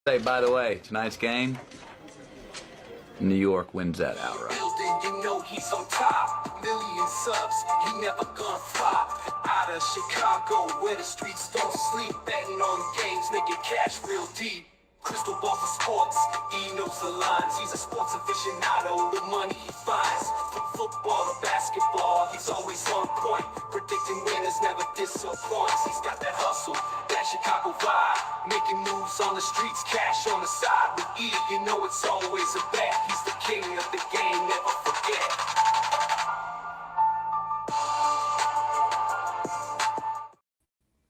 Hey, by the way, tonight's game, New York wins that outright. You know he's on top. Million subs, he never gonna flop. Out of Chicago, where the streets don't sleep. Betting on games, making cash real deep. Crystal ball for sports, he knows the lines. He's a sports aficionado, the money he finds. From football to basketball, he's always on point. Predicting winners never disappoints. He's got that hustle, that Chicago vibe. Making moves on the streets, cash on the side. With E, you know it's always a bet. He's the king of the game, never forget.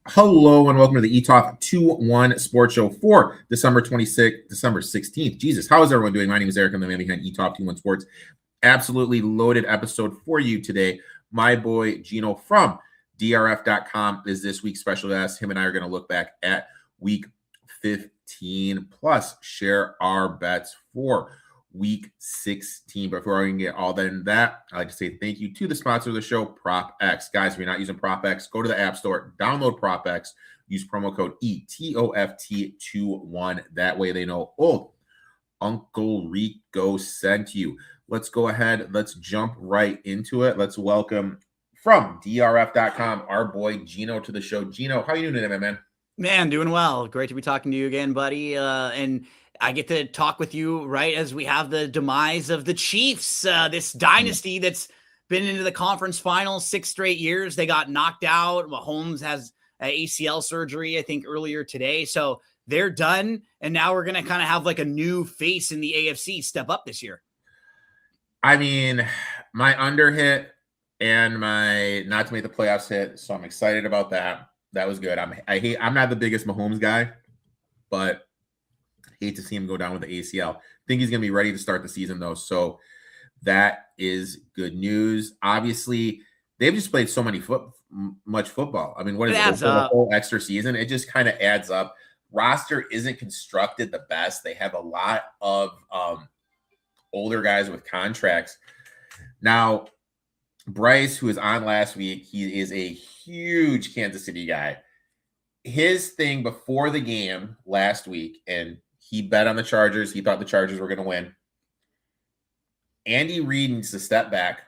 Hello and welcome to the Etoft21sports Show for December 16th. Jesus, how is everyone doing? My name is Erik. I'm the man behind Etoft21sports. Absolutely loaded episode for you today. My boy Gino from DRF.com is this week's special guest. Him and I are going to look back at week 15 plus share our bets for week 16. Before I can get all that in that, I'd like to say thank you to the sponsor of the show, PropX. Guys, if you're not using PropX, go to the App Store, download PropX, use promo code ETOFT21. That way they know, oh, Uncle Rico sent you. Let's go ahead. Let's jump right into it. Let's welcome from DRF.com, our boy Gino to the show. Gino, how are you doing today, my man? Man, doing well. Great to be talking to you again, buddy. And I get to talk with you right as we have the demise of the Chiefs, this dynasty that's been into the conference finals 6 straight years. They got knocked out. Mahomes has ACL surgery, I think, earlier today. So they're done. And now we're going to kind of have like a new face in the AFC step up this year. I mean, my under hit and my not to make the playoffs hit. So I'm excited about that. That was good. I'm not the biggest Mahomes guy, but hate to see him go down with the ACL. Think he's going to be ready to start the season, though. So that is good news. Obviously, they've just played so much football. I mean, what is it? The whole extra season? It just kind of adds up. Roster isn't constructed the best. They have a lot of older guys with contracts. Now, Bryce, who was on last week, he is a huge Kansas City guy. His thing before the game last week, and he bet on the Chargers. He thought the Chargers were going to win. Andy Reid needs to step back,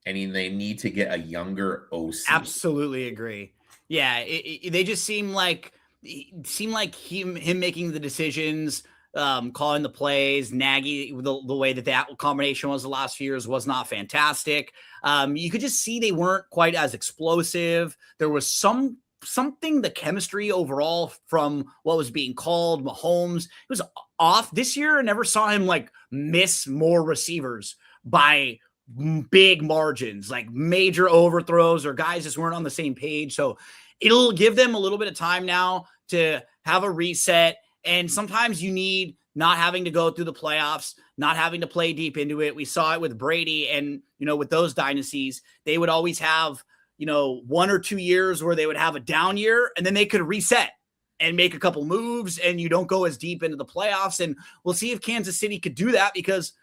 and they need to get a younger OC. Absolutely agree. Yeah, they just seem like him making the decisions, calling the plays. Nagy, the way that combination was the last few years was not fantastic. You could just see they weren't quite as explosive. There was something, the chemistry overall from what was being called Mahomes, it was off this year. I never saw him like miss more receivers by big margins, like major overthrows, or guys just weren't on the same page. So it'll give them a little bit of time now to have a reset. And sometimes you need not having to go through the playoffs, not having to play deep into it. We saw it with Brady, and, with those dynasties, they would always have, 1 or 2 years where they would have a down year, and then they could reset and make a couple moves, and you don't go as deep into the playoffs. And we'll see if Kansas City could do that, because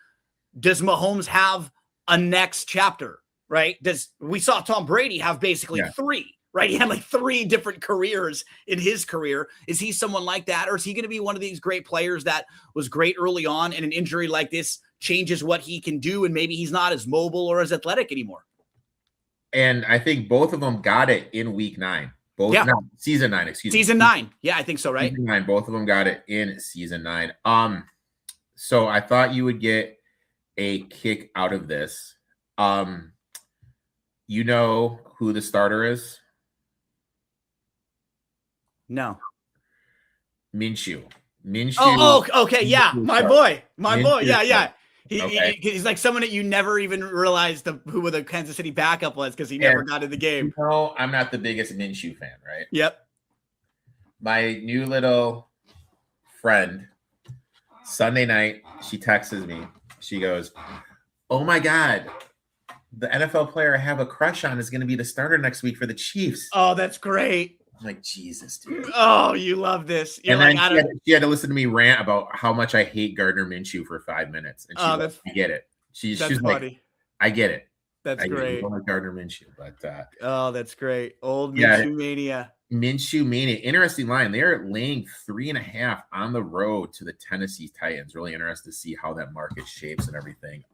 does Mahomes have a next chapter, right? We saw Tom Brady have basically 3, right? He had like 3 different careers in his career. Is he someone like that? Or is he going to be one of these great players that was great early on, and an injury like this changes what he can do, and maybe he's not as mobile or as athletic anymore? And I think both of them got it in week 9. Season 9, excuse me. Season 9. Yeah, I think so, right? Season 9, both of them got it in season 9. So I thought you would get a kick out of this. You know who the starter is? No. Minshew. Oh, okay. Yeah. My boy. Yeah. He's like someone that you never even realized who the Kansas City backup was, because he never got in the game. I'm not the biggest Minshew fan, right? Yep. My new little friend, Sunday night, she texts me. She goes, "Oh my God, the NFL player I have a crush on is going to be the starter next week for the Chiefs." Oh, that's great. I'm like, Jesus, dude. Oh, you love this. You're and like, then she had to listen to me rant about how much I hate Gardner Minshew for 5 minutes. And she's like, I get it. She's funny. Like, I get it. That's great. don't like Gardner Minshew, but oh, that's great. Old yeah, Minshew mania. Minshew mania. Interesting line. They're laying 3.5 on the road to the Tennessee Titans. Really interested to see how that market shapes and everything.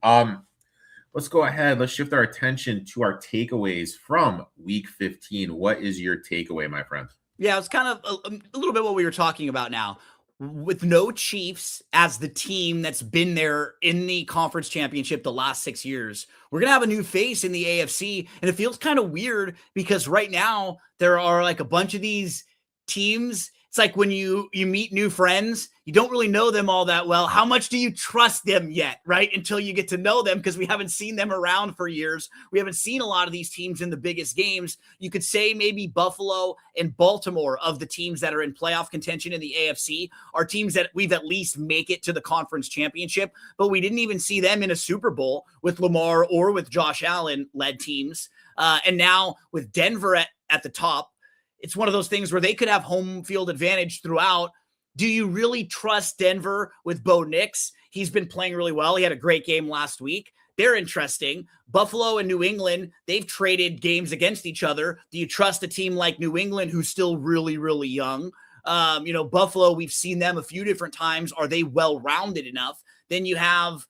Let's go ahead. Let's shift our attention to our takeaways from Week 15. What is your takeaway, my friend? Yeah, it's kind of a little bit what we were talking about now. With no Chiefs as the team that's been there in the conference championship the last 6 years, we're going to have a new face in the AFC. And it feels kind of weird because right now there are like a bunch of these teams. It's like when you meet new friends, you don't really know them all that well. How much do you trust them yet, right? Until you get to know them, because we haven't seen them around for years. We haven't seen a lot of these teams in the biggest games. You could say maybe Buffalo and Baltimore of the teams that are in playoff contention in the AFC are teams that we've at least make it to the conference championship, but we didn't even see them in a Super Bowl with Lamar or with Josh Allen led teams. And now with Denver at the top, it's one of those things where they could have home field advantage throughout. Do you really trust Denver with Bo Nix? He's been playing really well. He had a great game last week. They're interesting. Buffalo and New England, they've traded games against each other. Do you trust a team like New England, who's still really, really young? Buffalo, we've seen them a few different times. Are they well-rounded enough? Then you have,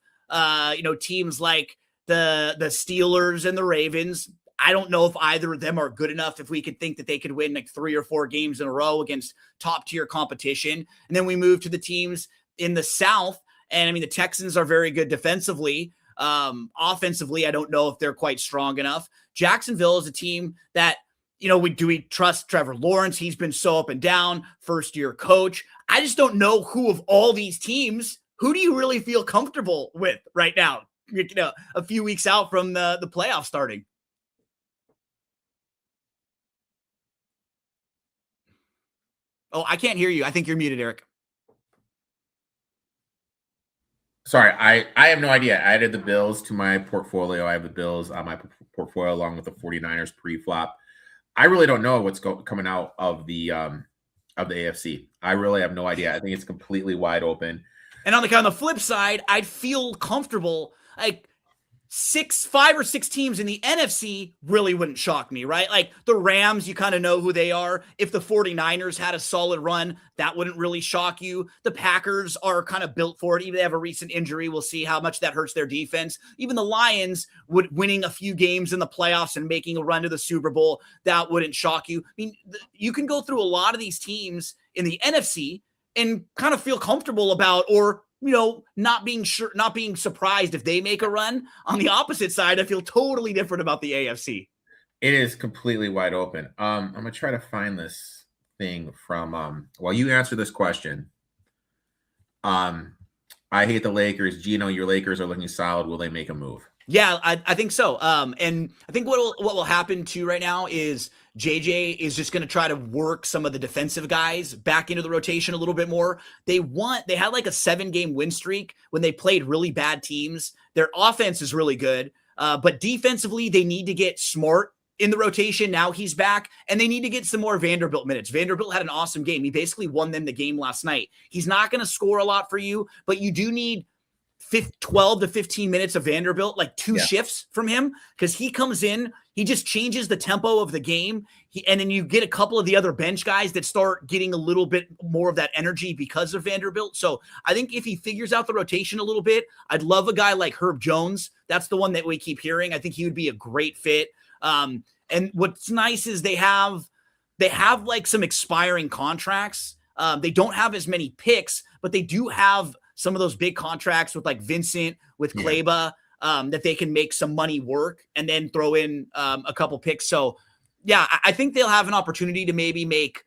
teams like the Steelers and the Ravens. I don't know if either of them are good enough if we could think that they could win like 3 or 4 games in a row against top tier competition. And then we move to the teams in the South. And I mean, the Texans are very good defensively. Offensively, I don't know if they're quite strong enough. Jacksonville is a team that, do we trust Trevor Lawrence? He's been so up and down, first year coach. I just don't know who of all these teams, who do you really feel comfortable with right now? A few weeks out from the playoffs starting. Oh, I can't hear you. I think you're muted, Eric. Sorry, I have no idea. I added the Bills to my portfolio. I have the Bills on my portfolio along with the 49ers pre-flop. I really don't know what's coming out of the AFC. I really have no idea. I think it's completely wide open. And on the flip side, I'd feel comfortable. Like 5 or 6 teams in the NFC really wouldn't shock me, right? Like the Rams, you kind of know who they are. If the 49ers had a solid run, that wouldn't really shock you. The Packers are kind of built for it. Even if they have a recent injury, we'll see how much that hurts their defense. Even the Lions winning a few games in the playoffs and making a run to the Super Bowl, that wouldn't shock you. I mean, you can go through a lot of these teams in the NFC and kind of feel comfortable about, or not being surprised if they make a run. On the opposite side, I feel totally different about the AFC. It is completely wide open. I'm going to try to find this thing from, while you answer this question. I hate the Lakers. Gino, your Lakers are looking solid. Will they make a move? Yeah, I think so. And I think what will happen too right now is JJ is just going to try to work some of the defensive guys back into the rotation a little bit more. They had like a 7-game win streak when they played really bad teams. Their offense is really good, but defensively they need to get smart in the rotation. Now he's back, and they need to get some more Vanderbilt minutes. Vanderbilt had an awesome game. He basically won them the game last night. He's not going to score a lot for you, but you do need 12 to 15 minutes of Vanderbilt, like 2 shifts from him, because he comes in, he just changes the tempo of the game. And then you get a couple of the other bench guys that start getting a little bit more of that energy because of Vanderbilt. So I think if he figures out the rotation a little bit, I'd love a guy like Herb Jones. That's the one that we keep hearing. I think he would be a great fit. And what's nice is they have like some expiring contracts. They don't have as many picks, but they do have some of those big contracts with like Vincent, with Kleba, that they can make some money work and then throw in a couple picks. So yeah, I think they'll have an opportunity to maybe make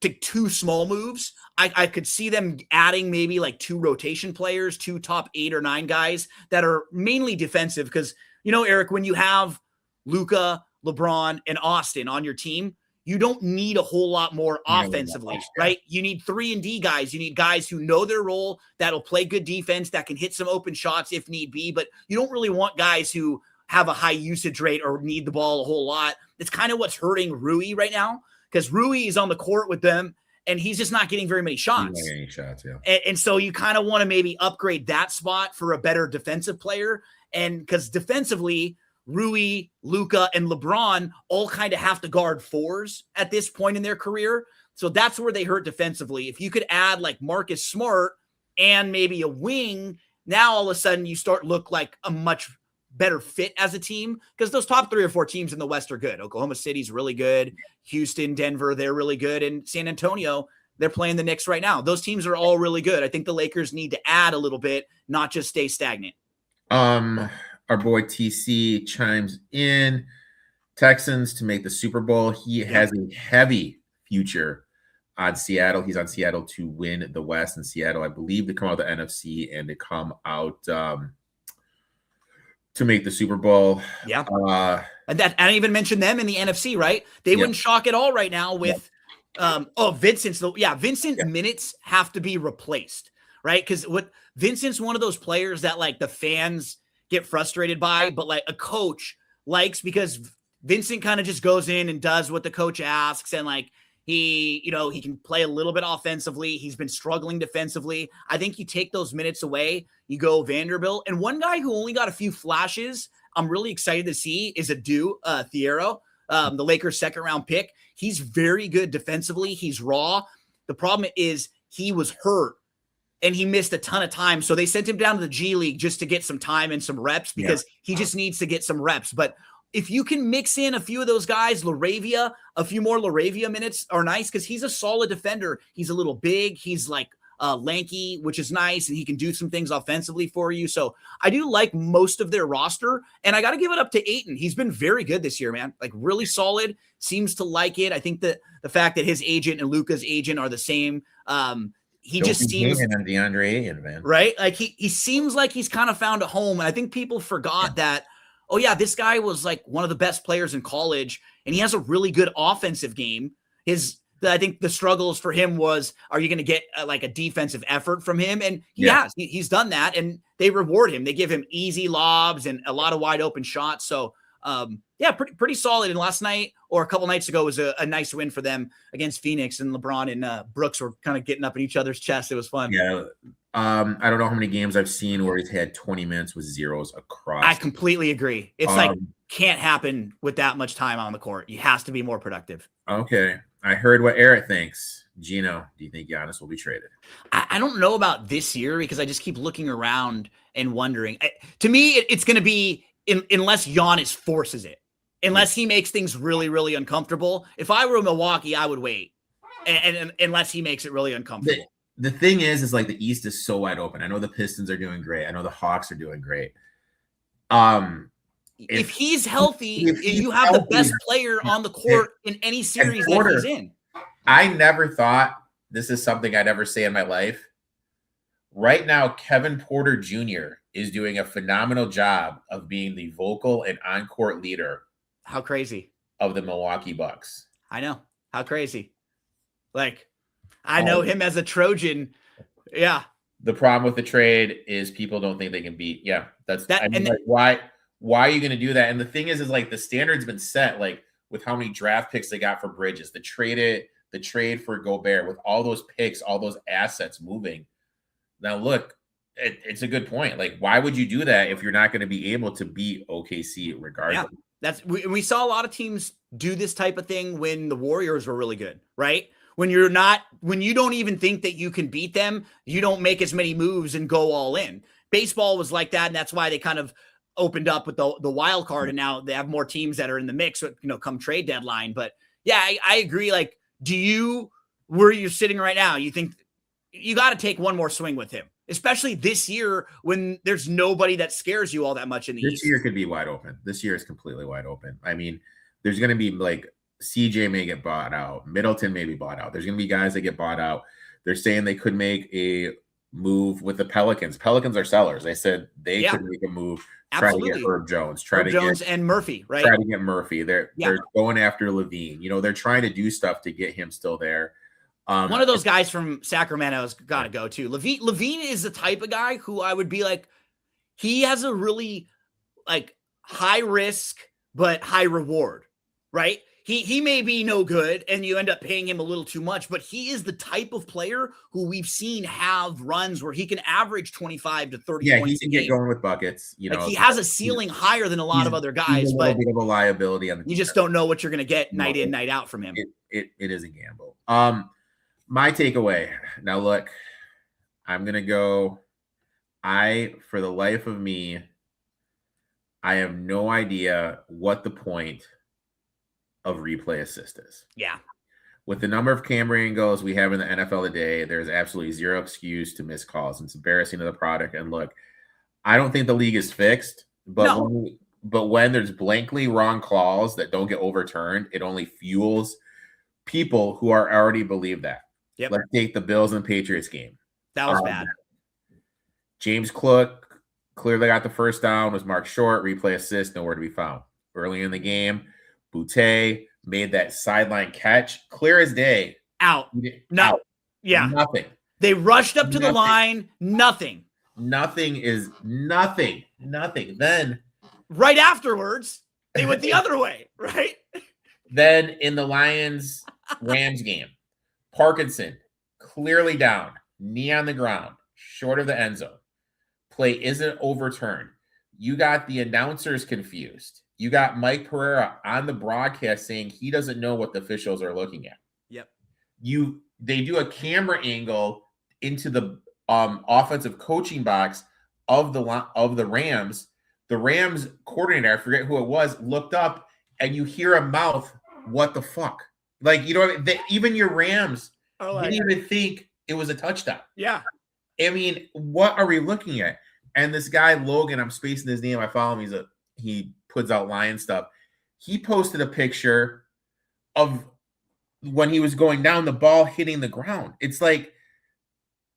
2 small moves. I could see them adding maybe like 2 rotation players, 2 top 8 or 9 guys that are mainly defensive. Because, Eric, when you have Luka, LeBron, and Austin on your team, you don't need a whole lot more offensively, right? You need 3-and-D guys. You need guys who know their role, that'll play good defense, that can hit some open shots if need be. But you don't really want guys who have a high usage rate or need the ball a whole lot. It's kind of what's hurting Rui right now, because Rui is on the court with them, and he's just not getting very many shots. And so you kind of want to maybe upgrade that spot for a better defensive player. And because defensively, Rui, Luka, and LeBron all kind of have to guard fours at this point in their career. So that's where they hurt defensively. If you could add like Marcus Smart and maybe a wing, now all of a sudden you start look like a much better fit as a team, because those top 3 or 4 teams in the West are good. Oklahoma City's really good. Houston, Denver, they're really good. And San Antonio, they're playing the Knicks right now. Those teams are all really good. I think the Lakers need to add a little bit, not just stay stagnant. Our boy TC chimes in. Texans to make the Super Bowl. He has a heavy future on Seattle. He's on Seattle to win the West, and Seattle, I believe, to come out of the NFC and to come out to make the Super Bowl. Yeah. And that, I didn't even mention them in the NFC, right? They wouldn't shock at all right now with Vincent's. Vincent minutes have to be replaced, right? Because Vincent's one of those players that like the fans get frustrated by, but like a coach likes, because Vincent kind of just goes in and does what the coach asks, and like he can play a little bit offensively. He's been struggling defensively. I think you take those minutes away, you go Vanderbilt. And one guy who only got a few flashes I'm really excited to see is Thiero, the Lakers' second-round pick. He's very good defensively. He's raw. The problem is he was hurt, and he missed a ton of time. So they sent him down to the G League just to get some time and some reps, because he just needs to get some reps. But if you can mix in a few of those guys, a few more Laravia minutes are nice, because he's a solid defender. He's a little big. He's like lanky, which is nice, and he can do some things offensively for you. So I do like most of their roster, and I got to give it up to Ayton. He's been very good this year, man. Like really solid. Seems to like it. I think that the fact that his agent and Luka's agent are the same, he just seems DeAndre Ayton, man. Right? Like he seems like he's kind of found a home. And I think people forgot that, oh yeah, this guy was like one of the best players in college, and he has a really good offensive game. I think the struggles for him was, are you going to get like a defensive effort from him? And he's done that, and they reward him. They give him easy lobs and a lot of wide open shots. So pretty solid. And last night or a couple nights ago was a nice win for them against Phoenix, and LeBron and Brooks were kind of getting up in each other's chest. It was fun. Yeah. I don't know how many games I've seen where he's had 20 minutes with zeros across. I completely agree. It's like can't happen with that much time on the court. He has to be more productive. Okay. I heard what Eric thinks. Gino, do you think Giannis will be traded? I don't know about this year, because I just keep looking around and wondering. To me, it's going to be unless Giannis forces it, unless he makes things really, really uncomfortable. If I were Milwaukee, I would wait, and unless he makes it really uncomfortable. The thing is like the East is so wide open. I know the Pistons are doing great. I know the Hawks are doing great. If he's healthy, you have the best player on the court in any series that he's in. I never thought, this is something I'd ever say in my life. Right now, Kevin Porter Jr. is doing a phenomenal job of being the vocal and on-court leader. How crazy. Of the Milwaukee Bucks. I know. How crazy. Like, I know him as a Trojan. Yeah. The problem with the trade is people don't think they can beat. Yeah. Why are you going to do that? And the thing is like the standard's been set, like with how many draft picks they got for Bridges, the trade for Gobert, with all those picks, all those assets moving. Now, look, it's a good point. Like, why would you do that if you're not going to be able to beat OKC regardless? Yeah, we saw a lot of teams do this type of thing when the Warriors were really good, right? When you don't even think that you can beat them, you don't make as many moves and go all in. Baseball was like that, and that's why they kind of opened up with the wild card, and now they have more teams that are in the mix, come trade deadline. But yeah, I agree. Like, where you're sitting right now, you think you got to take one more swing with him, especially this year when there's nobody that scares you all that much in the East. This year could be wide open. This year is completely wide open. I mean, there's going to be like CJ may get bought out. Middleton may be bought out. There's going to be guys that get bought out. They're saying they could make a move with the Pelicans. Pelicans are sellers. They said they could make a move. Absolutely. Try to get Herb Jones. Jones and Murphy, right? Try to get Murphy. They're going after Levine. They're trying to do stuff to get him still there. One of those guys from Sacramento's got to go too. Levine is the type of guy who I would be like, he has a really like high risk but high reward, right? he may be no good and you end up paying him a little too much, but he is the type of player who we've seen have runs where he can average 25 to 30 points he can get going with buckets. You know, he has a ceiling higher than a lot of other guys, but bit of a liability on the you just don't know what you're going to get night in, night out from him. It is a gamble. My takeaway. Now look, I'm going to go. For the life of me, I have no idea what the point of replay assist is. Yeah. With the number of camera angles we have in the NFL today, there's absolutely zero excuse to miss calls. It's embarrassing to the product. And look, I don't think the league is fixed, but when there's blankly wrong calls that don't get overturned, it only fuels people who are already believe that. Yep. Let's take the Bills and Patriots game. That was bad. James Cook clearly got the first down, was marked short, replay assist, nowhere to be found. Early in the game, Boutte made that sideline catch, clear as day. Out. Yeah. Nothing. They rushed up to the line. Nothing. Nothing is nothing. Nothing. Then right afterwards, they went the other way, right? Then in the Lions-Rams game, Parkinson clearly down, knee on the ground, short of the end zone. Play isn't overturned. You got the announcers confused. You got Mike Pereira on the broadcast saying he doesn't know what the officials are looking at. Yep. They do a camera angle into the offensive coaching box of the Rams. The Rams coordinator, I forget who it was, looked up and you hear a mouth, "What the fuck?" Like, you know, even your Rams didn't even think it was a touchdown. Yeah. I mean, what are we looking at? And this guy, Logan, I'm spacing his name. I follow him. He puts out Lion stuff. He posted a picture of when he was going down, the ball hitting the ground. It's like,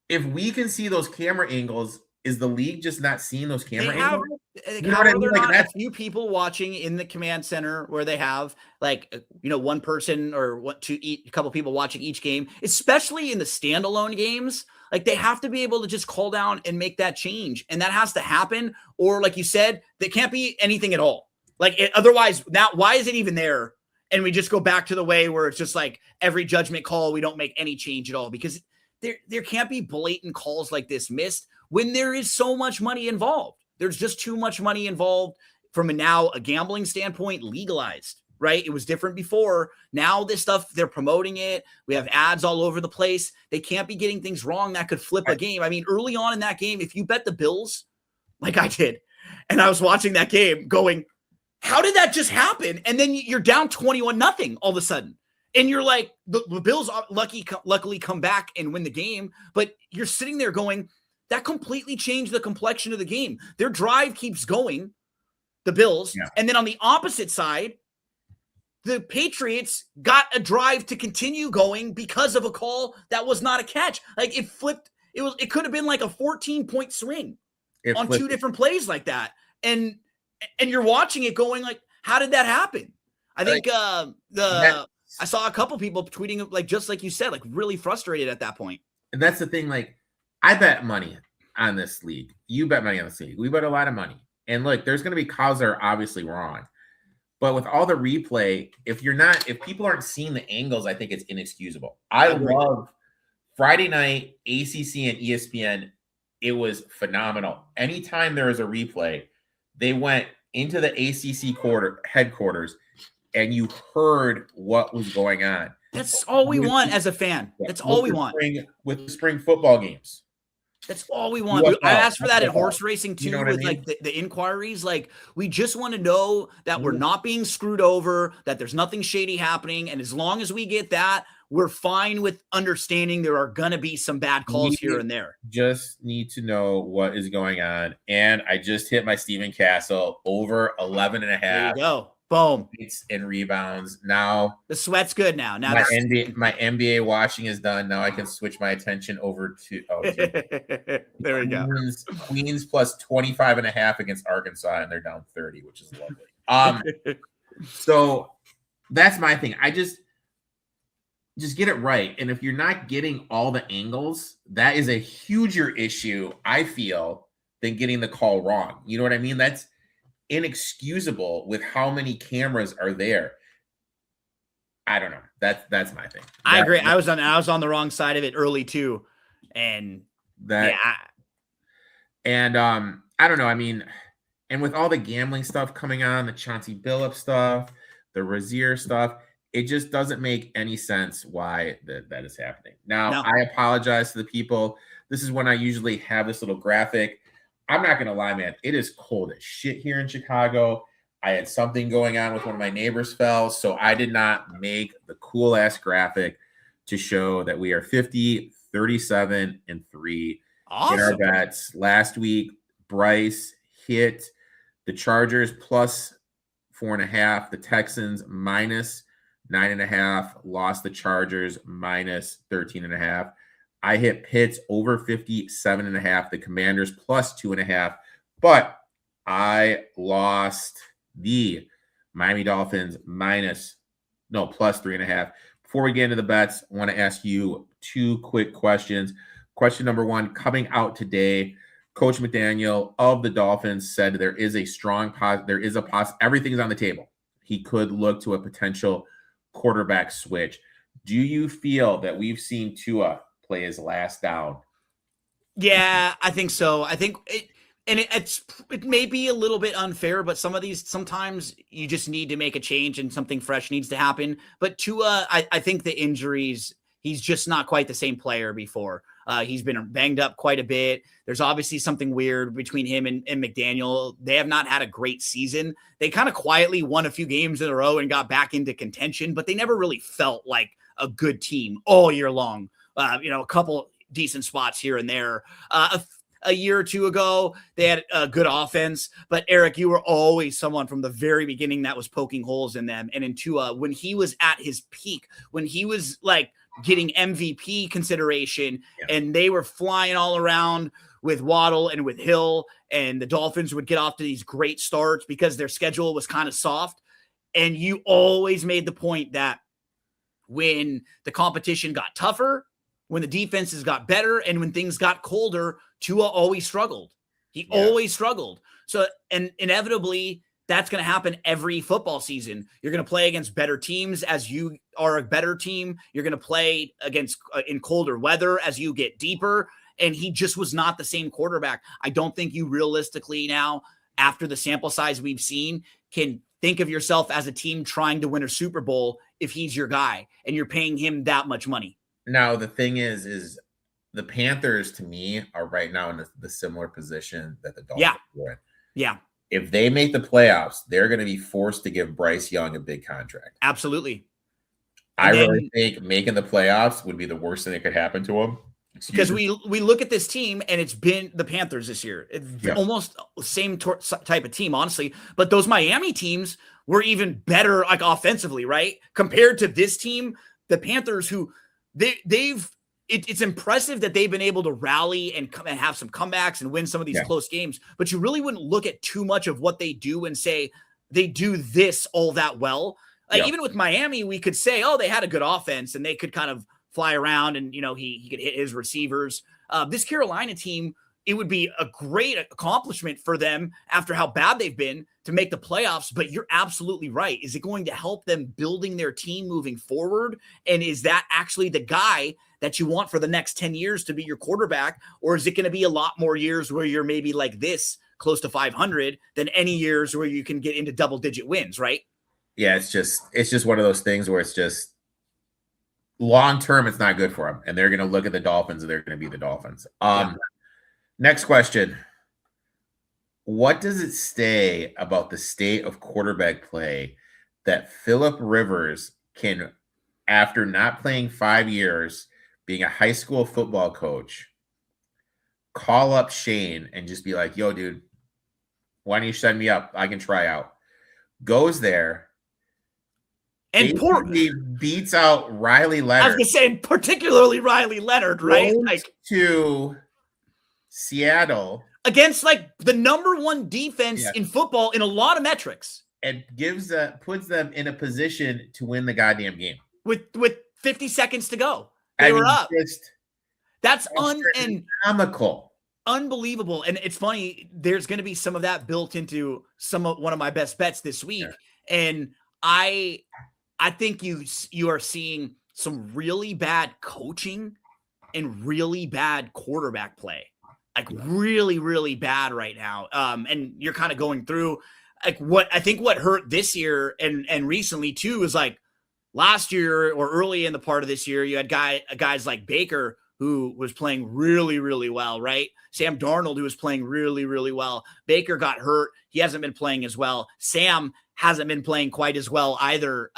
if we can see those camera angles, is the league just not seeing those camera angles? You know what I mean? Like, a few people watching in the command center where they have one person or a couple people watching each game, especially in the standalone games. Like, they have to be able to just call down and make that change. And that has to happen. Or like you said, there can't be anything at all. Like, otherwise, now why is it even there? And we just go back to the way where it's just like every judgment call, we don't make any change at all, because there can't be blatant calls like this missed when there is so much money involved. There's just too much money involved from a gambling standpoint, legalized, right? It was different before. Now this stuff, they're promoting it. We have ads all over the place. They can't be getting things wrong that could flip a game. I mean, early on in that game, if you bet the Bills, like I did, and I was watching that game going, how did that just happen? And then you're down 21-0 all of a sudden. And you're like, the Bills luckily come back and win the game. But you're sitting there going, that completely changed the complexion of the game. Their drive keeps going, the Bills. Yeah. And then on the opposite side, the Patriots got a drive to continue going because of a call that was not a catch. Like, it flipped. It could have been like a 14-point swing on two different plays like that. And you're watching it going like, how did that happen? I think I saw a couple people tweeting, like, just like you said, like, really frustrated at that point. And that's the thing. Like, I bet money on this league. You bet money on this league. We bet a lot of money. And look, there's going to be calls that are obviously wrong. But with all the replay, if people aren't seeing the angles, I think it's inexcusable. I love Friday night, ACC and ESPN. It was phenomenal. Anytime there was a replay, they went into the ACC headquarters and you heard what was going on. That's all we want as a fan. That's all we want. With the spring football games. That's all we want. I asked for that in horse racing too, with like the inquiries. Like, we just want to know that we're not being screwed over, that there's nothing shady happening. And as long as we get that, we're fine with understanding there are going to be some bad calls here and there. Just need to know what is going on. And I just hit my Steven Castle over 11.5. There you go. Boom. And rebounds. Now the sweat's good now. Now my NBA watching is done. Now I can switch my attention over to there we go. Queens plus 25.5 against Arkansas, and they're down 30, which is lovely. So that's my thing. I just get it right. And if you're not getting all the angles, that is a huger issue, I feel, than getting the call wrong. You know what I mean? That's inexcusable with how many cameras are there. I don't know. That's my thing. I agree. I was on the wrong side of it early too, and I don't know. I mean, and with all the gambling stuff coming on, the Chauncey Billups stuff, the Rozier stuff, it just doesn't make any sense why that is happening. Now, I apologize to the people. This is when I usually have this little graphic. I'm not gonna lie, man. It is cold as shit here in Chicago. I had something going on with one of my neighbors fell, so I did not make the cool ass graphic to show that we are 50, 37, and 3 in our bets. Last week, Bryce hit the Chargers plus 4.5, the Texans minus 9.5, lost the Chargers minus 13.5. I hit Pitts over 57.5, the Commanders plus 2.5, but I lost the Miami Dolphins plus 3.5. Before we get into the bets, I want to ask you 2 quick questions. Question number 1, coming out today, Coach McDaniel of the Dolphins said there is a strong everything's on the table. He could look to a potential quarterback switch. Do you feel that we've seen Tua play his last down? Yeah, I think so. I think it may be a little bit unfair, but sometimes you just need to make a change and something fresh needs to happen. But Tua, I think the injuries, he's just not quite the same player before. He's been banged up quite a bit. There's obviously something weird between him and McDaniel. They have not had a great season. They kind of quietly won a few games in a row and got back into contention, but they never really felt like a good team all year long. A couple decent spots here and there. A year or two ago, they had a good offense, but Eric, you were always someone from the very beginning that was poking holes in them. And in Tua, when he was at his peak, when he was like getting MVP consideration and they were flying all around with Waddle and with Hill, and the Dolphins would get off to these great starts because their schedule was kind of soft. And you always made the point that when the competition got tougher, when the defenses got better, and when things got colder, Tua always struggled. He always struggled. So, and inevitably, that's going to happen every football season. You're going to play against better teams as you are a better team. You're going to play against in colder weather as you get deeper. And he just was not the same quarterback. I don't think you realistically now, after the sample size we've seen, can think of yourself as a team trying to win a Super Bowl if he's your guy and you're paying him that much money. Now, the thing is the Panthers, to me, are right now in the similar position that the Dolphins were in. Yeah. If they make the playoffs, they're going to be forced to give Bryce Young a big contract. Absolutely. I really think making the playoffs would be the worst thing that could happen to him. Because we look at this team, and it's been the Panthers this year. It's almost the same type of team, honestly. But those Miami teams were even better, like offensively, right? Compared to this team, the Panthers, who it's impressive that they've been able to rally and have some comebacks and win some of these close games. But you really wouldn't look at too much of what they do and say they do this all that well. Even with Miami, we could say, oh, they had a good offense and they could kind of fly around and, he could hit his receivers. This Carolina team, it would be a great accomplishment for them after how bad they've been to make the playoffs. But you're absolutely right. Is it going to help them building their team moving forward? And is that actually the guy that you want for the next 10 years to be your quarterback? Or is it going to be a lot more years where you're maybe like this, close to 500, than any years where you can get into double-digit wins, right? Yeah, it's just one of those things where it's just long-term, it's not good for them. And they're going to look at the Dolphins and they're going to be the Dolphins. Next question. What does it say about the state of quarterback play that Phillip Rivers can, after not playing 5 years, being a high school football coach, call up Shane and just be like, yo, dude, why don't you send me up? I can try out. Goes there and beats out Riley Leonard. I was going to say, particularly Riley Leonard, right? To Seattle against the number one defense in football in a lot of metrics, and puts them in a position to win the goddamn game with 50 seconds to go. They were up. That's comical, unbelievable. And it's funny. There's going to be some of that built into one of my best bets this week, and I I think you are seeing some really bad coaching and really bad quarterback play, like really, really bad right now. And you're kind of going through like what hurt this year and recently too is like last year or early in the part of this year, you had guys like Baker who was playing really, really well, right? Sam Darnold, who was playing really, really well. Baker got hurt. He hasn't been playing as well. Sam hasn't been playing quite as well either.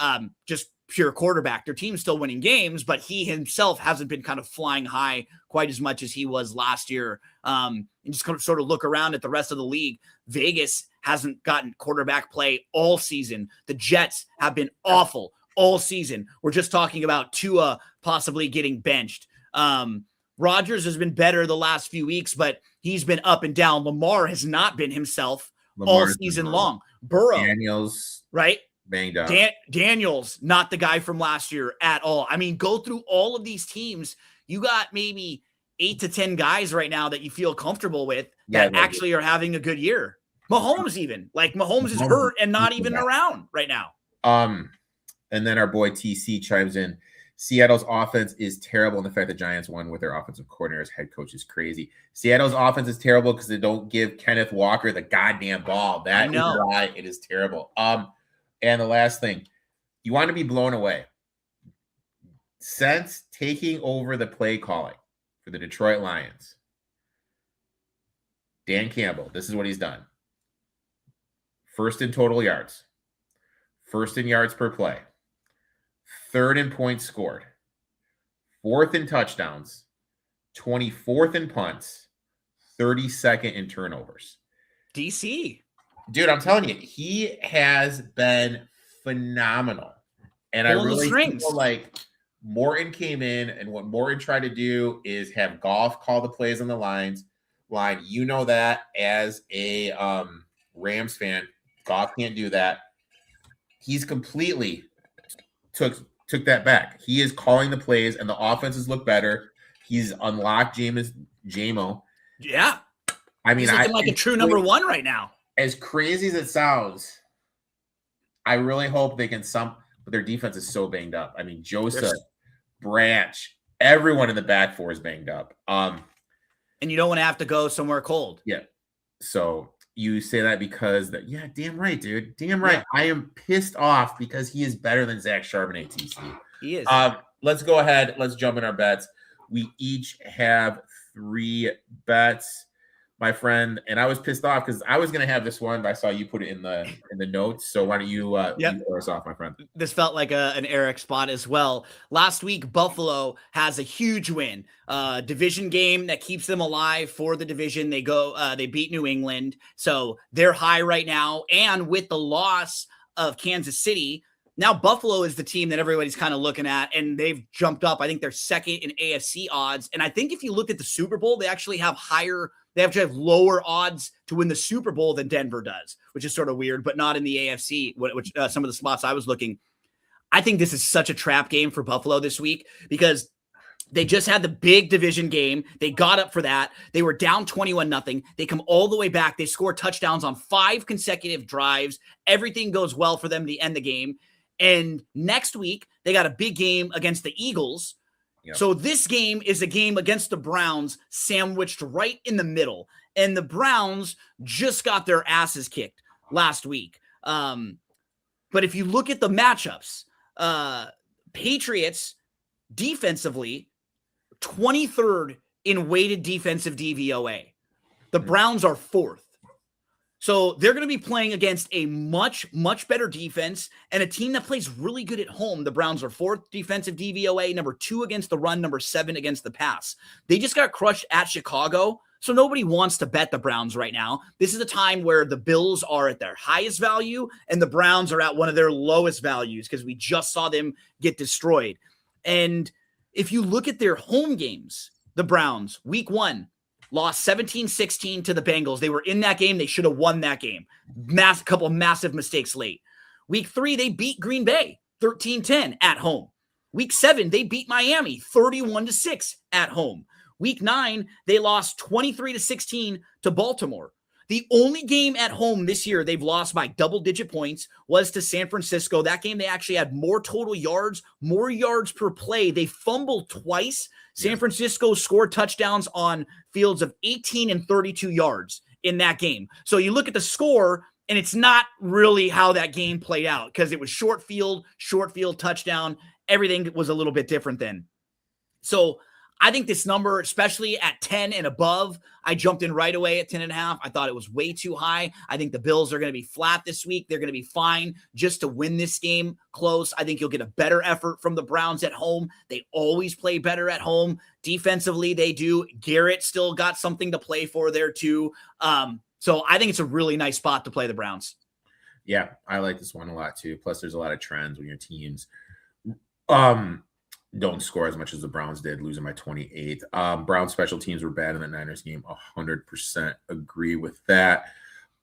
Just pure quarterback. Their team's still winning games, but he himself hasn't been kind of flying high quite as much as he was last year. And just kind of sort of look around at the rest of the league. Vegas hasn't gotten quarterback play all season. The Jets have been awful all season. We're just talking about Tua possibly getting benched. Rodgers has been better the last few weeks, but he's been up and down. Lamar has not been himself all season long. Burrow, Daniels, right? Banged up. Daniels, not the guy from last year at all. I mean, go through all of these teams. You got maybe 8 to 10 guys right now that you feel comfortable with that actually are having a good year. Mahomes even. Like Mahomes is hurt and not even around right now. And then our boy TC chimes in. Seattle's offense is terrible, and the fact the Giants won with their offensive coordinator as head coach is crazy. Seattle's offense is terrible because they don't give Kenneth Walker the goddamn ball. That is why it is terrible. And the last thing, you want to be blown away. Since taking over the play calling for the Detroit Lions, Dan Campbell, this is what he's done. First in total yards, first in yards per play, third in points scored, fourth in touchdowns, 24th in punts, 32nd in turnovers. DC. Dude, I'm telling you, he has been phenomenal. And I really feel like Morton came in, and what Morton tried to do is have Goff call the plays on the line. You know that as a Rams fan, Goff can't do that. He's completely took that back. He is calling the plays, and the offenses look better. He's unlocked Jamo. Yeah. I mean, he's looking like a true number one right now. As crazy as it sounds, I really hope they can but their defense is so banged up. I mean, Joseph, Branch, everyone in the back four is banged up. And you don't want to have to go somewhere cold. Yeah. So you say that because yeah, damn right, dude. Damn right. Yeah. I am pissed off because he is better than Zach Charbonnet, TC. He is. Let's go ahead. Let's jump in our bets. We each have 3 bets, my friend. And I was pissed off because I was going to have this one, but I saw you put it in the notes. So why don't you throw us off, my friend? This felt like an Eric spot as well. Last week, Buffalo has a huge win. Division game that keeps them alive for the division. They beat New England. So they're high right now. And with the loss of Kansas City, now Buffalo is the team that everybody's kind of looking at, and they've jumped up. I think they're second in AFC odds. And I think if you look at the Super Bowl, they actually have lower odds to win the Super Bowl than Denver does, which is sort of weird, but not in the AFC, which some of the spots I was looking. I think this is such a trap game for Buffalo this week because they just had the big division game. They got up for that. They were down 21-0. They come all the way back. They score touchdowns on 5 consecutive drives. Everything goes well for them to end the game. And next week, they got a big game against the Eagles. Yep. So this game is a game against the Browns sandwiched right in the middle. And the Browns just got their asses kicked last week. But if you look at the matchups, Patriots defensively, 23rd in weighted defensive DVOA. The Browns are 4th. So they're going to be playing against a much, much better defense and a team that plays really good at home. The Browns are 4th defensive DVOA, number 2 against the run, number 7 against the pass. They just got crushed at Chicago, so nobody wants to bet the Browns right now. This is a time where the Bills are at their highest value and the Browns are at one of their lowest values because we just saw them get destroyed. And if you look at their home games, the Browns, week 1, lost 17-16 to the Bengals. They were in that game. They should have won that game. Couple of massive mistakes late. Week 3, they beat Green Bay 13-10 at home. Week 7, they beat Miami 31-6 at home. Week 9, they lost 23-16 to Baltimore. The only game at home this year they've lost by double-digit points was to San Francisco. That game, they actually had more total yards, more yards per play. They fumbled twice. San Francisco scored touchdowns on fields of 18 and 32 yards in that game. So you look at the score, and it's not really how that game played out because it was short field touchdown. Everything was a little bit different then. So I think this number, especially at 10 and above, I jumped in right away at 10.5. I thought it was way too high. I think the Bills are going to be flat this week. They're going to be fine just to win this game close. I think you'll get a better effort from the Browns at home. They always play better at home. Defensively, they do. Garrett still got something to play for there too. So I think it's a really nice spot to play the Browns. Yeah, I like this one a lot too. Plus, there's a lot of trends when your teams don't score as much as the Browns did, losing by 28. Browns special teams were bad in the Niners game. 100% agree with that.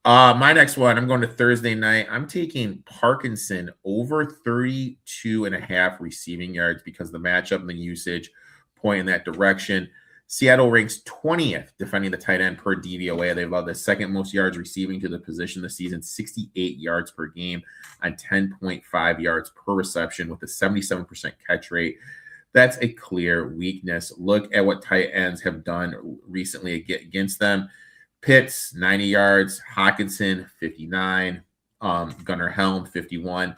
My next one, I'm going to Thursday night. I'm taking Parkinson over 32.5 receiving yards because the matchup and the usage point in that direction. Seattle ranks 20th defending the tight end per DVOA. They've allowed the second most yards receiving to the position this season, 68 yards per game on 10.5 yards per reception with a 77% catch rate. That's a clear weakness. Look at what tight ends have done recently against them. Pitts, 90 yards. Hawkinson, 59. Gunnar Helm, 51.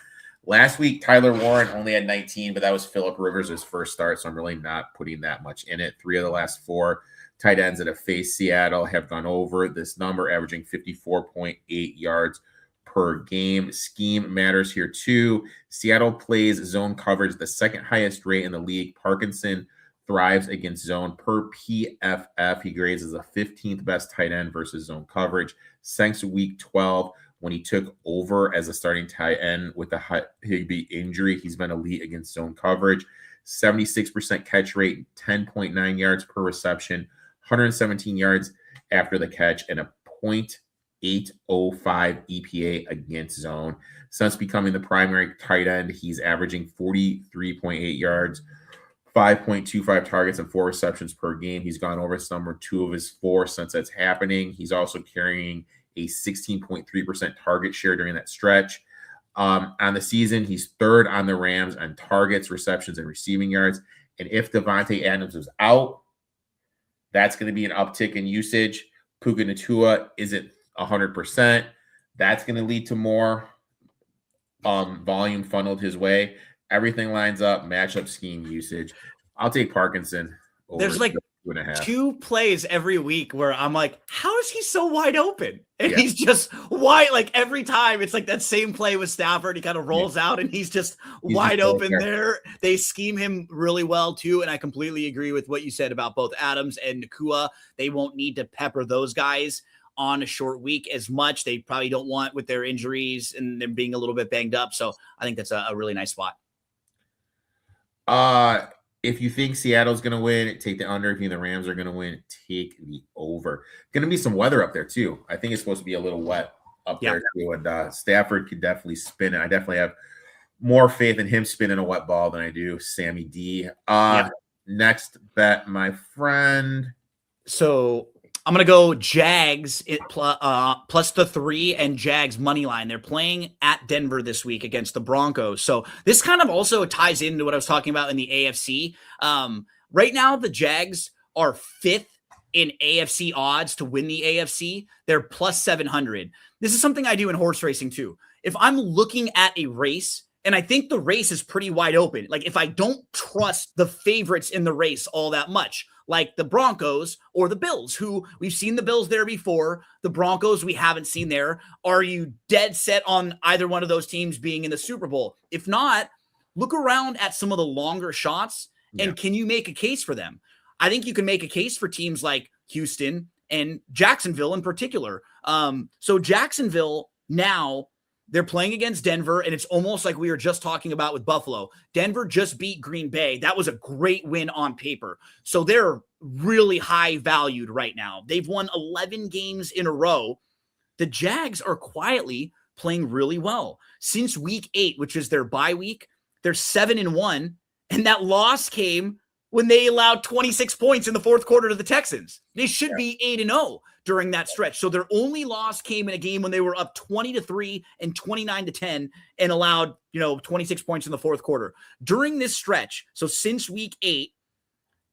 Last week, Tyler Warren only had 19, but that was Phillip Rivers' first start, so I'm really not putting that much in it. 3 of the last 4 tight ends that have faced Seattle have gone over this number, averaging 54.8 yards per game. Scheme matters here too. Seattle plays zone coverage, the second highest rate in the league. Parkinson thrives against zone per PFF. He grades as a 15th best tight end versus zone coverage. Since week 12, when he took over as a starting tight end with the Higbee injury, he's been elite against zone coverage. 76% catch rate, 10.9 yards per reception, 117 yards after the catch, and a 0.805 EPA against zone. Since becoming the primary tight end, he's averaging 43.8 yards, 5.25 targets, and 4 receptions per game. He's gone over this number 2 of his 4 since that's happening. He's also carrying a 16.3% target share during that stretch. On the season, he's 3rd on the Rams on targets, receptions, and receiving yards. And if Devontae Adams was out, that's going to be an uptick in usage. Puka Nacua isn't 100%. That's going to lead to more volume funneled his way. Everything lines up, matchup, scheme, usage. I'll take Parkinson over. There's like 2.5. 2 plays every week where I'm like, how is he so wide open? And he's just wide, like every time. It's like that same play with Stafford. He kind of rolls out and he's wide open there. They scheme him really well too. And I completely agree with what you said about both Adams and Nacua. They won't need to pepper those guys on a short week as much. They probably don't want with their injuries and them being a little bit banged up. So I think that's a really nice spot. If you think Seattle's going to win, take the under. If you think the Rams are going to win, take the over. Going to be some weather up there too. I think it's supposed to be a little wet up there too. And Stafford could definitely spin it. I definitely have more faith in him spinning a wet ball than I do Sammy D. Next bet, my friend. So I'm going to go Jags plus the 3 and Jags money line. They're playing at Denver this week against the Broncos. So this kind of also ties into what I was talking about in the AFC. Right now, the Jags are 5th in AFC odds to win the AFC. They're plus 700. This is something I do in horse racing too. If I'm looking at a race, and I think the race is pretty wide open, like if I don't trust the favorites in the race all that much, like the Broncos or the Bills, who we've seen the Bills there before. The Broncos we haven't seen there. Are you dead set on either one of those teams being in the Super Bowl? If not, look around at some of the longer shots and can you make a case for them? I think you can make a case for teams like Houston and Jacksonville in particular. So Jacksonville now, they're playing against Denver, and it's almost like we were just talking about with Buffalo. Denver just beat Green Bay. That was a great win on paper. So they're really high valued right now. They've won 11 games in a row. The Jags are quietly playing really well. Since week 8, which is their bye week, they're 7-1, and that loss came when they allowed 26 points in the 4th quarter to the Texans. They should be 8-0. during that stretch. So their only loss came in a game when they were up 20-3 and 29-10 and allowed, 26 points in the fourth quarter. During this stretch, so since week 8,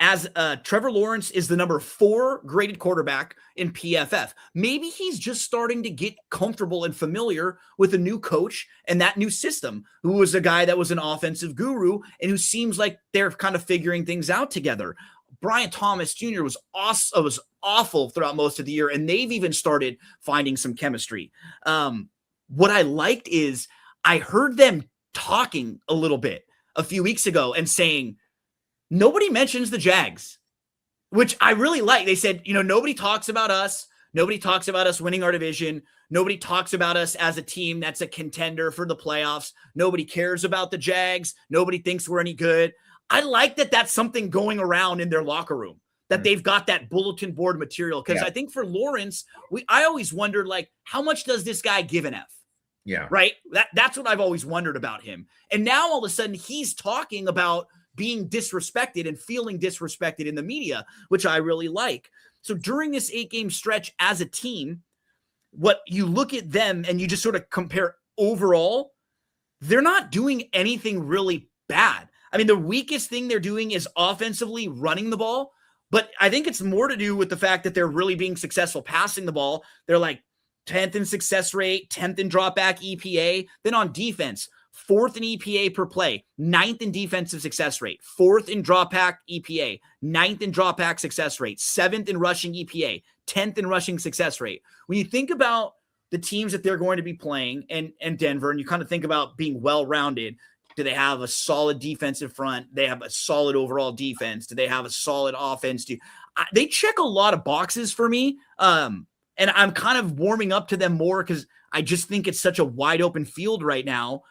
as Trevor Lawrence is the number 4 graded quarterback in PFF. Maybe he's just starting to get comfortable and familiar with a new coach and that new system, who was a guy that was an offensive guru and who seems like they're kind of figuring things out together. Brian Thomas Jr. was awful throughout most of the year, and they've even started finding some chemistry. What I liked is I heard them talking a little bit a few weeks ago and saying, nobody mentions the Jags, which I really like. They said, nobody talks about us. Nobody talks about us winning our division. Nobody talks about us as a team that's a contender for the playoffs. Nobody cares about the Jags. Nobody thinks we're any good. I like that that's something going around in their locker room, that they've got that bulletin board material. Because I think for Lawrence, I always wondered, how much does this guy give an F? Yeah. Right? That's what I've always wondered about him. And now all of a sudden he's talking about being disrespected and feeling disrespected in the media, which I really like. So during this 8-game stretch as a team, what you look at them and you just sort of compare overall, they're not doing anything really bad. I mean, the weakest thing they're doing is offensively running the ball, but I think it's more to do with the fact that they're really being successful passing the ball. They're 10th in success rate, 10th in dropback EPA. Then on defense, 4th in EPA per play, 9th in defensive success rate, 4th in dropback EPA, 9th in dropback success rate, 7th in rushing EPA, 10th in rushing success rate. When you think about the teams that they're going to be playing and Denver, and you kind of think about being well-rounded, do they have a solid defensive front? They have a solid overall defense. Do they have a solid offense? They check a lot of boxes for me. And I'm kind of warming up to them more because I just think it's such a wide open field right now.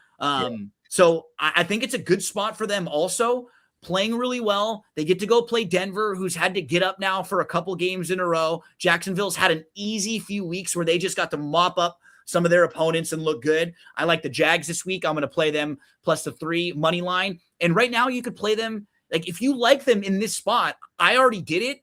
So I think it's a good spot for them also, playing really well. They get to go play Denver, who's had to get up now for a couple games in a row. Jacksonville's had an easy few weeks where they just got to mop up some of their opponents and look good. I like the Jags this week. I'm going to play them plus the 3 money line. And right now you could play them. If you like them in this spot, I already did it.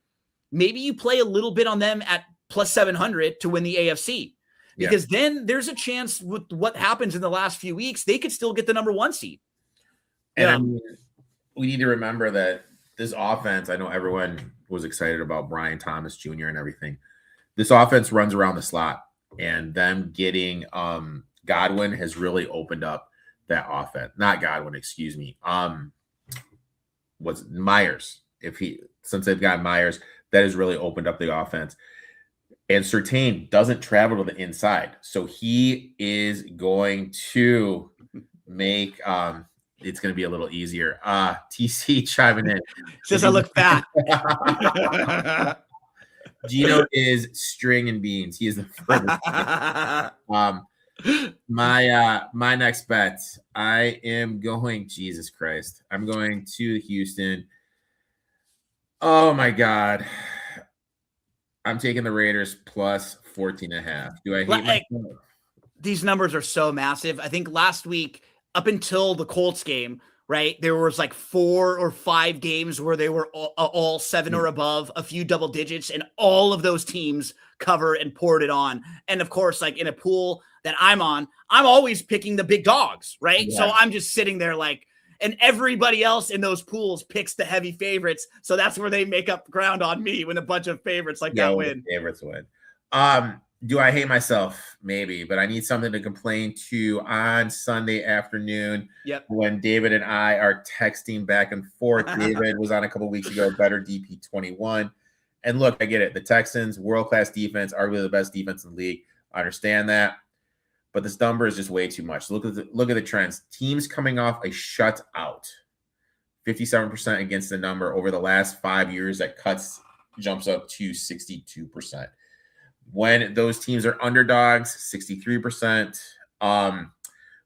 Maybe you play a little bit on them at plus 700 to win the AFC. Because then there's a chance with what happens in the last few weeks, they could still get the number 1 seed. And we need to remember that this offense, I know everyone was excited about Brian Thomas Jr. and everything. This offense runs around the slot, and them getting Godwin has really opened up that offense. Not Godwin, excuse me. Was Myers. Since they've got Myers, that has really opened up the offense. And Surtain doesn't travel to the inside. So he is going to make it's going to be a little easier. TC chiming in. Says I look fat. Gino is string and beans. He is the furthest. My next bet, I am going, Jesus Christ. I'm going to Houston. Oh my God. I'm taking the Raiders plus 14.5. Do I hate myself? These numbers are so massive. I think last week, up until the Colts game, right, there was 4 or 5 games where they were all 7 or above, a few double digits, and all of those teams cover and poured it on. And of course, in a pool that I'm on, I'm always picking the big dogs, right? Yeah. So I'm just sitting there and everybody else in those pools picks the heavy favorites. So that's where they make up ground on me when a bunch of favorites that win. Favorites win. Do I hate myself? Maybe, but I need something to complain to on Sunday afternoon. Yep. When David and I are texting back and forth. David was on a couple weeks ago, better DP21. And look, I get it. The Texans, world-class defense, arguably the best defense in the league. I understand that. But this number is just way too much. Look at the trends. Teams coming off a shutout, 57% against the number over the last 5 years. That jumps up to 62%. When those teams are underdogs, 63%.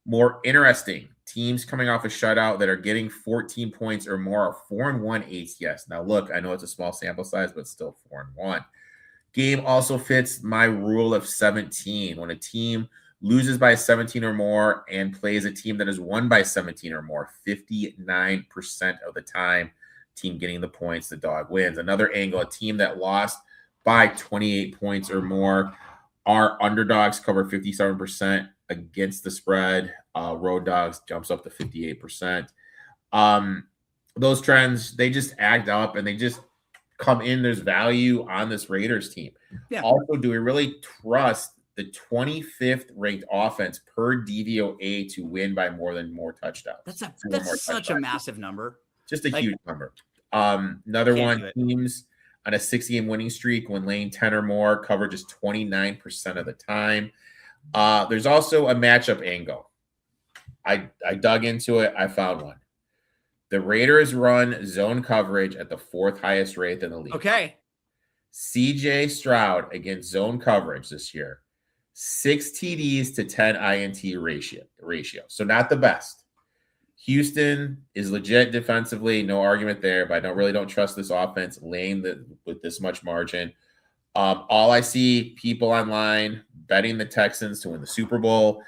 More interesting, teams coming off a shutout that are getting 14 points or more are 4-1 ATS. Now, look, I know it's a small sample size, but still 4-1. Game also fits my rule of 17. When a team loses by 17 or more and plays a team that has won by 17 or more, 59% of the time, team getting the points, the dog wins. Another angle, a team that lost by 28 points or more. Our underdogs cover 57% against the spread. Road dogs jumps up to 58%. Those trends, they just act up and they just come in. There's value on this Raiders team. Yeah. Also, do we really trust the 25th ranked offense per DVOA to win by more touchdowns? That's such a massive number. Just a huge number. Another one, teams on a 6-game winning streak when laying 10 or more, coverage is 29% of the time. There's also a matchup angle. I dug into it. I found one. The Raiders run zone coverage at the 4th highest rate in the league. Okay. CJ Stroud against zone coverage this year, 6 TDs to 10 INT ratio. So not the best. Houston is legit defensively, no argument there, but I don't trust this offense laying with this much margin. All I see people online betting the Texans to win the Super Bowl.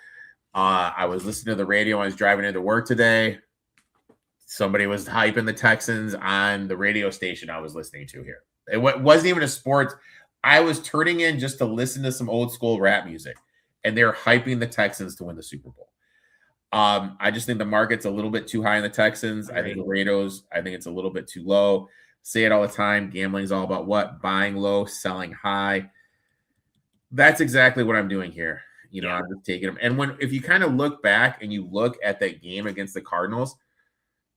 I was listening to the radio when I was driving into work today. Somebody was hyping the Texans on the radio station I was listening to here. It wasn't even a sports. I was turning in just to listen to some old school rap music, and they're hyping the Texans to win the Super Bowl. I just think the market's a little bit too high in the Texans. I think the Raiders, I think it's a little bit too low. Say it all the time. Gambling's all about what? Buying low, selling high. That's exactly what I'm doing here. I'm just taking them. And if you kind of look back and you look at that game against the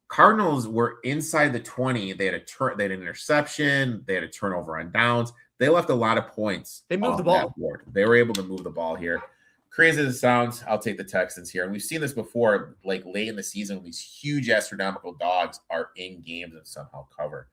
Cardinals were inside the 20. They had an interception. They had a turnover on downs. They left a lot of points. They moved the ball. They were able to move the ball here. Crazy as it sounds, I'll take the Texans here. And we've seen this before, like late in the season, these huge astronomical dogs are in games and somehow cover.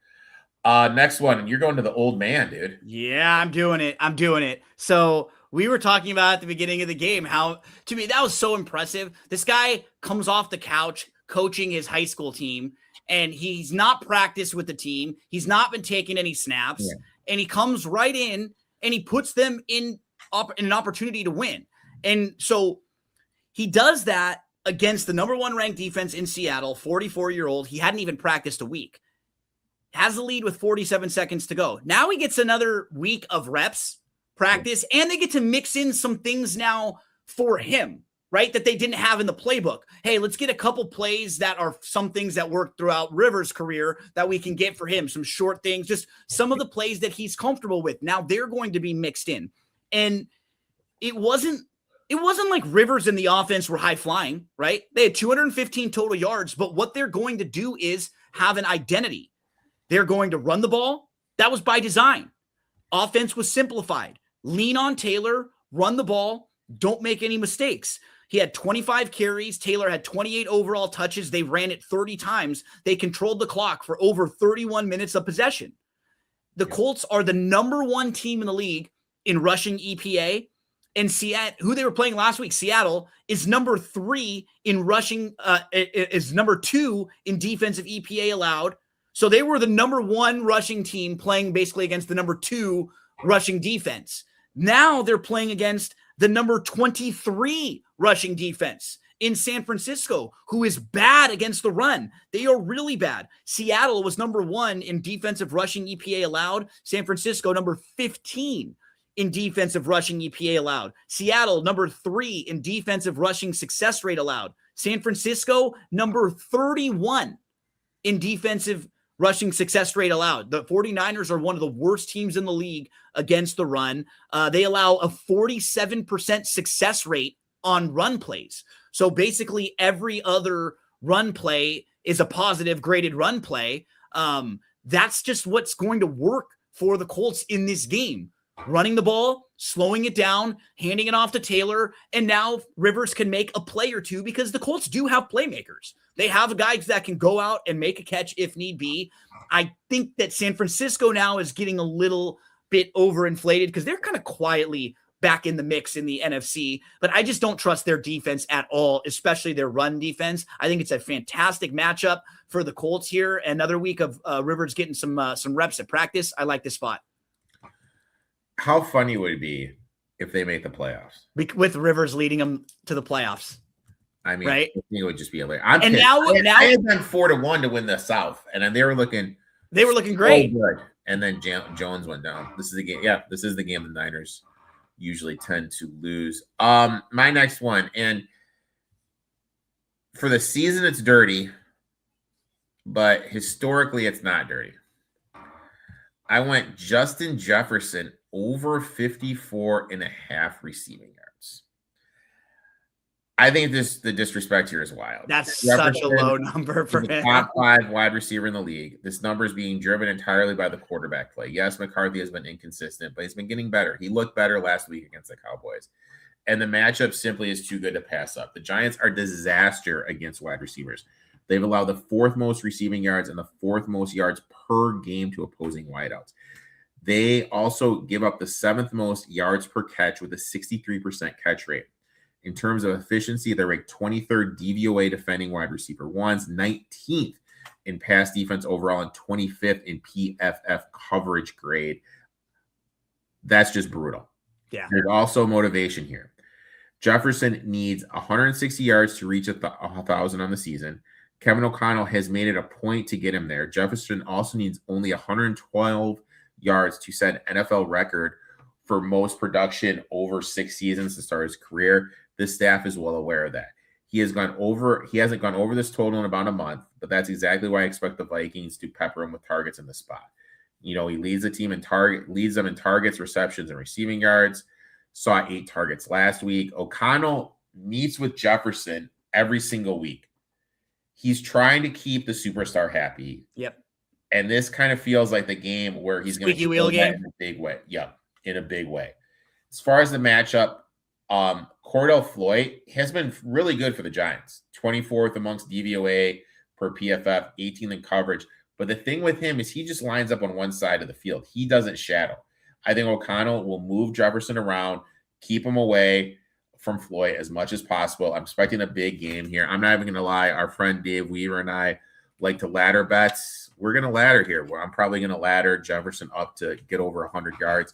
Next one, and you're going to the old man, dude. Yeah, I'm doing it. So we were talking about at the beginning of the game how, to me, that was so impressive. This guy comes off the couch coaching his high school team, and he's not practiced with the team. He's not been taking any snaps, and he comes right in and he puts them in an opportunity to win. And so he does that against the number 1 ranked defense in Seattle, 44-year-old. He hadn't even practiced a week. Has the lead with 47 seconds to go. Now he gets another week of reps, practice, and they get to mix in some things now for him, right? That they didn't have in the playbook. Hey, let's get a couple plays that are some things that worked throughout Rivers' career that we can get for him. Some short things, just some of the plays that he's comfortable with. Now they're going to be mixed in. And it wasn't like Rivers and the offense were high flying, right? They had 215 total yards, but what they're going to do is have an identity. They're going to run the ball. That was by design. Offense was simplified. Lean on Taylor, run the ball, don't make any mistakes. He had 25 carries. Taylor had 28 overall touches. They ran it 30 times. They controlled the clock for over 31 minutes of possession. The Colts are the number 1 team in the league in rushing EPA. And Seattle, who they were playing last week, Seattle, is number 3 in rushing, is number 2 in defensive EPA allowed. So they were the number 1 rushing team playing basically against the number 2 rushing defense. Now they're playing against the number 23 rushing defense in San Francisco, who is bad against the run. They are really bad. Seattle was number 1 in defensive rushing EPA allowed. San Francisco, number 15 in defensive rushing EPA allowed. Seattle, number 3 in defensive rushing success rate allowed. San Francisco, number 31 in defensive rushing success rate allowed. The 49ers are one of the worst teams in the league against the run. They allow a 47% success rate on run plays. So basically every other run play is a positive graded run play. That's just what's going to work for the Colts in this game. Running the ball, slowing it down, handing it off to Taylor, and now Rivers can make a play or two because the Colts do have playmakers. They have guys that can go out and make a catch if need be. I think that San Francisco now is getting a little bit overinflated because they're kind of quietly back in the mix in the NFC, but I just don't trust their defense at all, especially their run defense. I think it's a fantastic matchup for the Colts here. Another week of Rivers getting some reps at practice. I like this spot. How funny would it be if they make the playoffs? With Rivers leading them to the playoffs. I mean, right? I think it would just be hilarious. Now I had them 4-1 to win the South, and they were looking great. So good. and then Jones went down. This is the game. Yeah, this is the game the Niners usually tend to lose. My next one, and for the season, it's dirty, but historically, it's not dirty. I went Justin Jefferson over 54.5 receiving yards. I think the disrespect here is wild. That's Jefferson such a low number for him. Top 5 wide receiver in the league. This number is being driven entirely by the quarterback play. Yes, McCarthy has been inconsistent, but he's been getting better. He looked better last week against the Cowboys. And the matchup simply is too good to pass up. The Giants are disaster against wide receivers. They've allowed the 4th most receiving yards and the 4th most yards per game to opposing wideouts. They also give up the 7th most yards per catch with a 63% catch rate. In terms of efficiency, they're ranked 23rd DVOA defending wide receiver ones, 19th in pass defense overall, and 25th in PFF coverage grade. That's just brutal. Yeah. There's also motivation here. Jefferson needs 160 yards to reach 1,000 on the season. Kevin O'Connell has made it a point to get him there. Jefferson also needs only 112 yards to set an NFL record for most production over 6 seasons to start his career. This staff is well aware of that. He hasn't gone over this total in about a month, but that's exactly why I expect the Vikings to pepper him with targets in the spot. He leads the team leads them in targets, receptions, and receiving yards. Saw 8 targets last week. O'Connell meets with Jefferson every single week. He's trying to keep the superstar happy. Yep. And this kind of feels like the game where he's going to wheel game in a big way. Yeah, in a big way. As far as the matchup, Cordell Floyd has been really good for the Giants. 24th amongst DVOA per PFF, 18th in coverage. But the thing with him is he just lines up on one side of the field. He doesn't shadow. I think O'Connell will move Jefferson around, keep him away from Floyd as much as possible. I'm expecting a big game here. I'm not even going to lie. Our friend Dave Weaver and I like to ladder bets. We're going to ladder here. I'm probably going to ladder Jefferson up to get over 100 yards.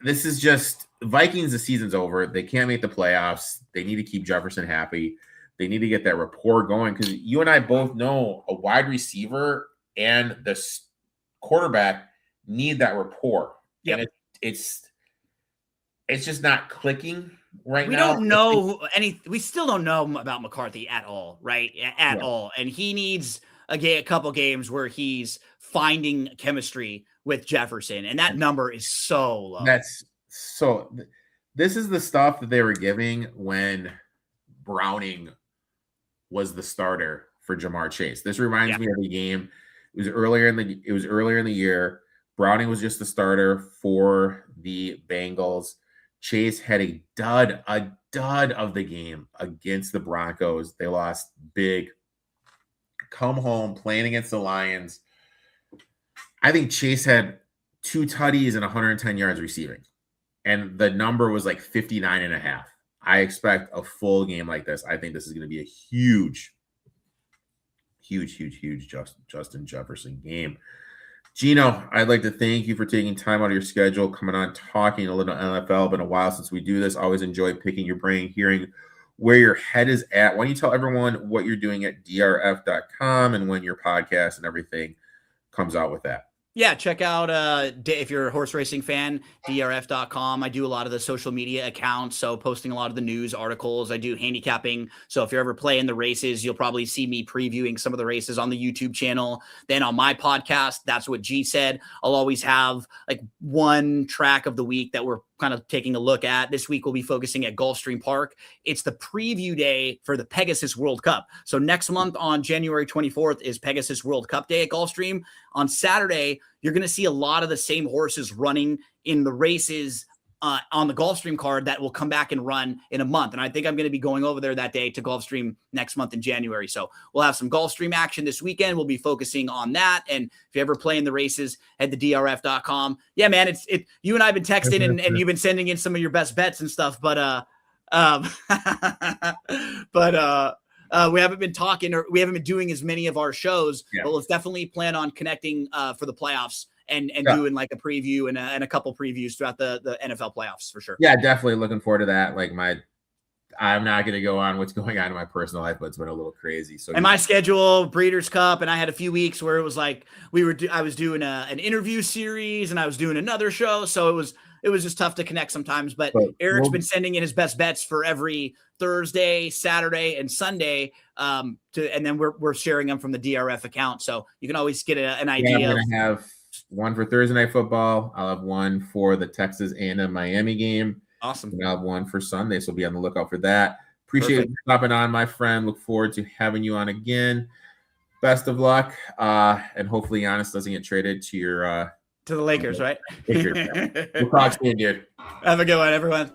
This is just Vikings. The season's over. They can't make the playoffs. They need to keep Jefferson happy. They need to get that rapport going because you and I both know a wide receiver and the quarterback need that rapport. Yep. And it's just not clicking right now. We don't know we still don't know about McCarthy at all, right? At all. And he needs a couple games where he's finding chemistry with Jefferson. And that number is so low. This is the stuff that they were giving when Browning was the starter for Jamar Chase. This reminds me of the game. It was earlier in the year. Browning was just the starter for the Bengals. Chase had a dud of the game against the Broncos. They lost big. Come home, playing against the Lions. I think Chase had 2 tutties and 110 yards receiving. And the number was like 59.5. I expect a full game like this. I think this is going to be a huge Justin Jefferson game. Gino, I'd like to thank you for taking time out of your schedule, coming on, talking a little NFL. Been a while since we do this. Always enjoy picking your brain, hearing where your head is at. Why don't you tell everyone what you're doing at drf.com and when your podcast and everything comes out with that? Yeah, check out, if you're a horse racing fan, drf.com. I do a lot of the social media accounts, so posting a lot of the news articles. I do handicapping, so if you're ever playing the races, you'll probably see me previewing some of the races on the YouTube channel. Then on my podcast, That's What G Said, I'll always have like one track of the week that we're kind of taking a look at. This week, we'll be focusing at Gulfstream Park. It's the preview day for the Pegasus World Cup. So next month on January 24th is Pegasus World Cup Day at Gulfstream. On Saturday, you're going to see a lot of the same horses running in the races on the Gulfstream card that will come back and run in a month. And I think I'm going to be going over there that day to Gulfstream next month in January. So we'll have some Gulfstream action this weekend. We'll be focusing on that. And if you ever play in the races, head to drf.com. Yeah, man, you and I have been texting and you've been sending in some of your best bets and stuff, but we haven't been talking, or we haven't been doing as many of our shows, but let's definitely plan on connecting for the playoffs and doing like a preview and a couple previews throughout the NFL playoffs for sure. Yeah, definitely looking forward to that. Like I'm not going to go on what's going on in my personal life, but it's been a little crazy. So, and my schedule, Breeders' Cup, and I had a few weeks where it was like I was doing an interview series, and I was doing another show, so it was just tough to connect sometimes. But Eric's been sending in his best bets for every Thursday, Saturday, and Sunday, and then we're sharing them from the DRF account, so you can always get an idea. I'm going to have one for Thursday Night Football. I'll have one for the Texas A&M Miami game. Awesome. And I'll have one for Sunday, so be on the lookout for that. Appreciate you stopping on, my friend. Look forward to having you on again. Best of luck, and hopefully Giannis doesn't get traded to your to the Lakers, right? Lakers. We'll talk soon, dude. Have a good one, everyone.